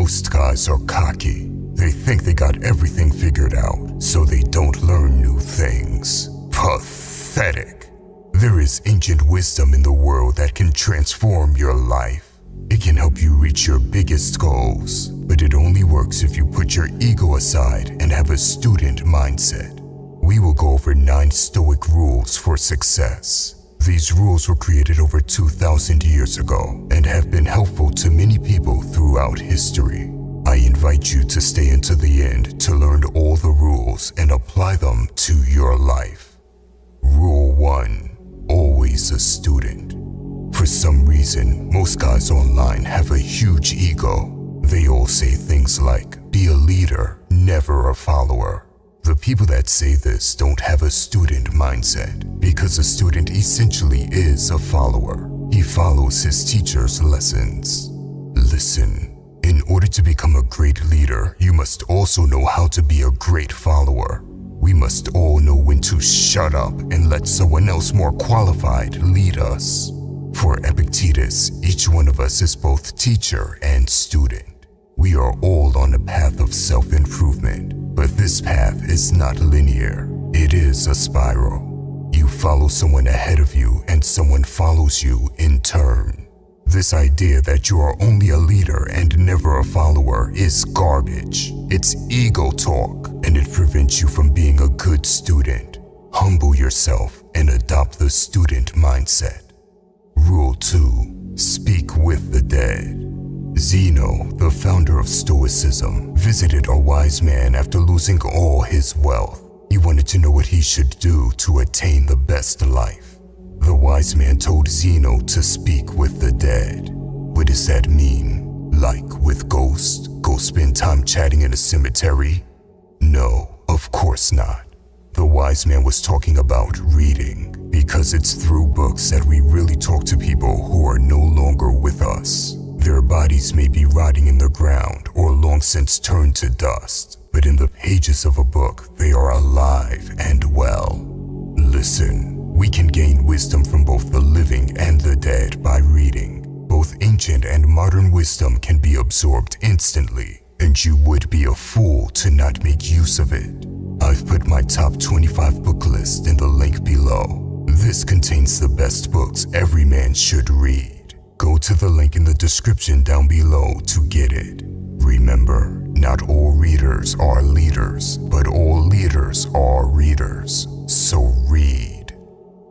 Most guys are cocky. They think they got everything figured out, so they don't learn new things. Pathetic. There is ancient wisdom in the world that can transform your life. It can help you reach your biggest goals, but it only works if you put your ego aside and have a student mindset. We will go over 9 Stoic rules for success. These rules were created over 2,000 years ago and have been helpful to many people throughout history. I invite you to stay until the end to learn all the rules and apply them to your life. Rule 1. Always a student. For some reason, most guys online have a huge ego. They all say things like, be a leader, never a follower. The people that say this don't have a student mindset, because a student essentially is a follower. He follows his teacher's lessons. Listen, in order to become a great leader, you must also know how to be a great follower. We must all know when to shut up and let someone else more qualified lead us. For Epictetus, each one of us is both teacher and student. We are all on a path of self-improvement, but this path is not linear. It is a spiral. You follow someone ahead of you and someone follows you in turn. This idea that you are only a leader and never a follower is garbage. It's ego talk, and it prevents you from being a good student. Humble yourself and adopt the student mindset. Rule 2. Speak with the dead. Zeno, the founder of Stoicism, visited a wise man after losing all his wealth. He wanted to know what he should do to attain the best life. The wise man told Zeno to speak with the dead. What does that mean? Like with ghosts? Go spend time chatting in a cemetery? No, of course not. The wise man was talking about reading, because it's through books that we really talk to people who are no longer with us. Their bodies may be rotting in the ground or long since turned to dust, but in the pages of a book, they are alive and well. Listen, we can gain wisdom from both the living and the dead by reading. Both ancient and modern wisdom can be absorbed instantly, and you would be a fool to not make use of it. I've put my top 25 book list in the link below. This contains the best books every man should read. Go to the link in the description down below to get it. Remember, not all readers are leaders, but all leaders are readers. So read.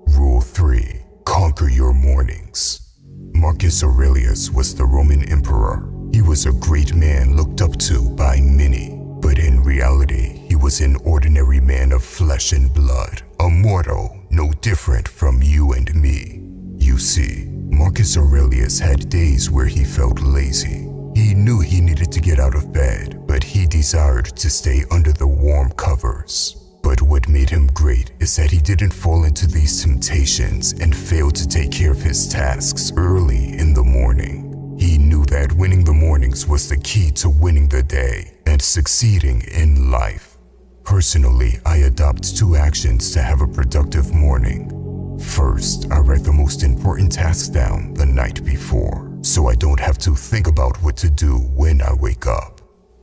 Rule 3. Conquer your mornings. Marcus Aurelius was the Roman emperor. He was a great man looked up to by many, but in reality, he was an ordinary man of flesh and blood, a mortal no different from you and me. You see, Marcus Aurelius had days where he felt lazy. He knew he needed to get out of bed, but he desired to stay under the warm covers. But what made him great is that he didn't fall into these temptations and fail to take care of his tasks early in the morning. He knew that winning the mornings was the key to winning the day and succeeding in life. Personally, I adopt 2 actions to have a productive morning. First, I write the most important tasks down the night before, so I don't have to think about what to do when I wake up.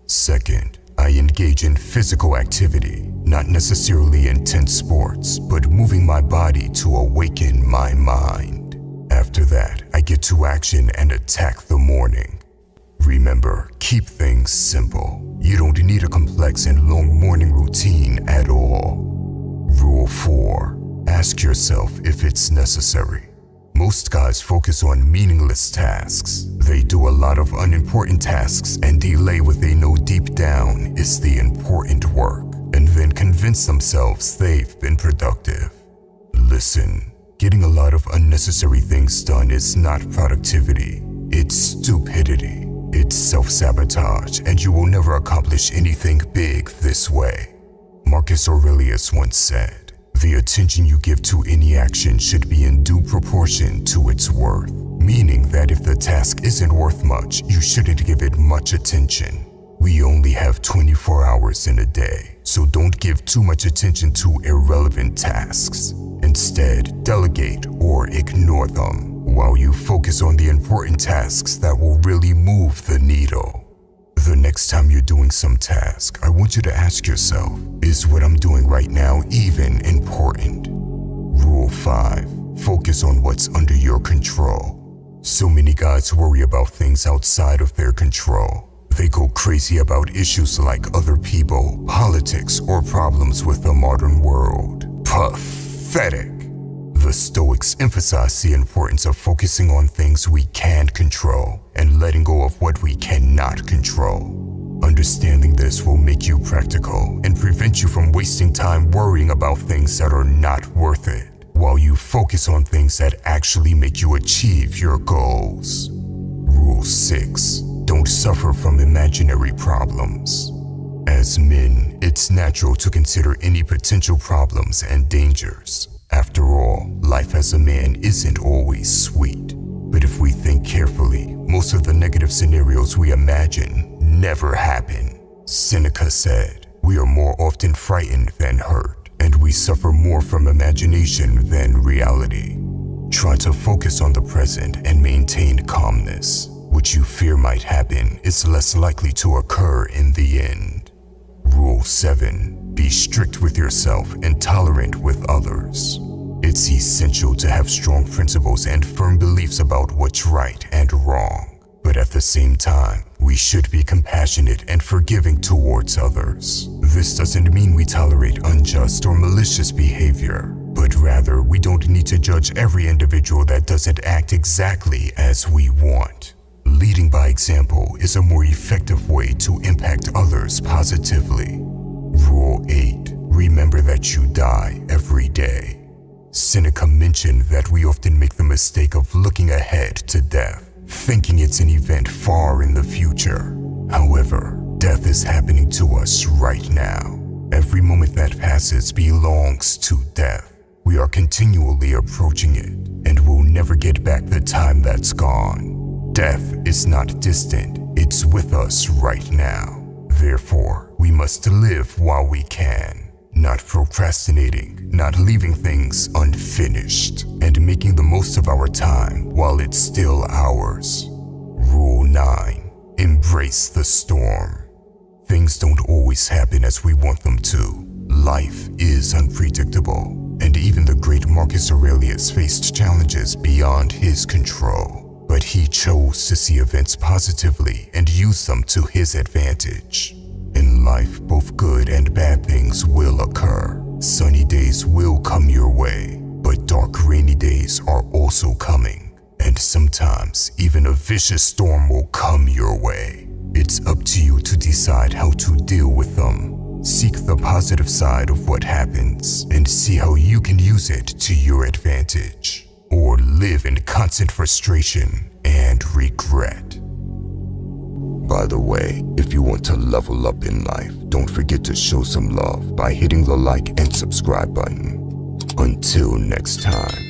Second, I engage in physical activity, not necessarily intense sports, but moving my body to awaken my mind. After that, I get to action and attack the morning. Remember, keep things simple. You don't need a complex and long morning routine at all. Rule 4. Ask yourself if it's necessary. Most guys focus on meaningless tasks. They do a lot of unimportant tasks and delay what they know deep down is the important work, and then convince themselves they've been productive. Listen, getting a lot of unnecessary things done is not productivity. It's stupidity. It's self-sabotage, and you will never accomplish anything big this way. Marcus Aurelius once said, "The attention you give to any action should be in due proportion to its worth," meaning that if the task isn't worth much, you shouldn't give it much attention. We only have 24 hours in a day, so don't give too much attention to irrelevant tasks. Instead, delegate or ignore them, while you focus on the important tasks that will really move the needle. next time you're doing some task, I want you to ask yourself, is what I'm doing right now even important? Rule 5. Focus on what's under your control. So many guys worry about things outside of their control. They go crazy about issues like other people, politics, or problems with the modern world. Pathetic. The Stoics emphasize the importance of focusing on things we can control and letting go of what we cannot control. Understanding this will make you practical and prevent you from wasting time worrying about things that are not worth it, while you focus on things that actually make you achieve your goals. Rule 6. Don't suffer from imaginary problems. As men, it's natural to consider any potential problems and dangers. After all, life as a man isn't always sweet. But if we think carefully, most of the negative scenarios we imagine never happen. Seneca said, "We are more often frightened than hurt, and we suffer more from imagination than reality." Try to focus on the present and maintain calmness. What you fear might happen is less likely to occur in the end. Rule 7. Be strict with yourself and tolerant with others. It's essential to have strong principles and firm beliefs about what's right and wrong. But at the same time, we should be compassionate and forgiving towards others. This doesn't mean we tolerate unjust or malicious behavior, but rather we don't need to judge every individual that doesn't act exactly as we want. Leading by example is a more effective way to impact others positively. Rule 8. Remember that you die every day. Seneca mentioned that we often make the mistake of looking ahead to death, thinking it's an event far in the future. However, death is happening to us right now. Every moment that passes belongs to death. We are continually approaching it, and we'll never get back the time that's gone. Death is not distant, it's with us right now. Therefore, we must live while we can, not procrastinating, not leaving things unfinished, and making the most of our time while it's still ours. Rule 9. Embrace the storm. Things don't always happen as we want them to. Life is unpredictable, and even the great Marcus Aurelius faced challenges beyond his control. But he chose to see events positively and use them to his advantage. In life, both good and bad things will occur. Sunny days will come your way, but dark, rainy days are also coming. And sometimes, even a vicious storm will come your way. It's up to you to decide how to deal with them. Seek the positive side of what happens and see how you can use it to your advantage. Or live in constant frustration and regret. By the way, if you want to level up in life, don't forget to show some love by hitting the like and subscribe button. Until next time.